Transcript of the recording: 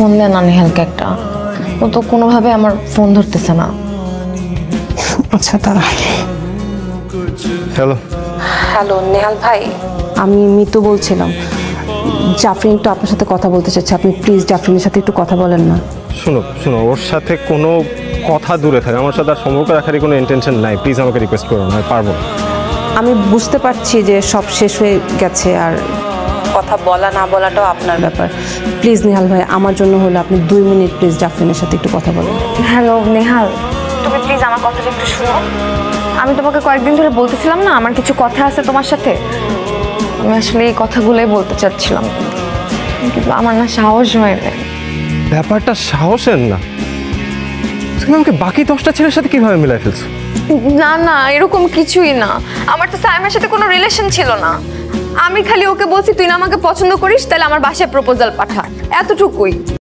Phone দেন না নেহালকে একটা। ও তো কোনোভাবে আমার ফোন ধরতেছে না। আচ্ছা তারা। হ্যালো হ্যালো নেহাল ভাই, আমি মিতু বলছিলাম। জাফরিন একটু আপনার সাথে কথা বলতে চাচ্ছে, আপনি প্লিজ জাফরিনের সাথে একটু কথা বলেন না। শোনো শোনো, ওর সাথে কোনো কথা দূরে থাকে, আমার সাথে আর সম্পর্ক রাখারই কোনো ইন্টেনশন নাই। প্লিজ আমাকে রিকোয়েস্ট করো না, আমি পারবো না। আমি বুঝতে পারছি যে সব শেষ হয়ে গেছে, আর কথা বলা না বলাটাও আপনার ব্যাপার। প্লিজ নেহাল ভাই, আমার জন্য হলে আপনি 2 মিনিট প্লিজ জাফরিনের সাথে একটু কথা বলেন। হ্যালো নেহাল, তুমি প্লিজ আমার কথাটা একটু শোনো। আমি তোমাকে কয়েকদিন ধরে বলতেছিলাম না আমার কিছু কথা আছে তোমার সাথে। আমি আসলে এই কথাগুলোই বলতে চাচ্ছিলাম, কিন্তু আমার না সাহস হয় না। ব্যাপারটা সাহসের না, তুমি আমাকে বাকি 10টা ছেলের সাথে কিভাবে মিলাই ফেলছো? না না, এরকম কিছুই না। আমার তো সাইমের সাথে কোনো রিলেশন ছিল না। আমি খালি ওকে বলছি তুই না আমাকে পছন্দ করিস, তাহলে আমার বাসায় প্রপোজাল পাঠা, এতটুকুই।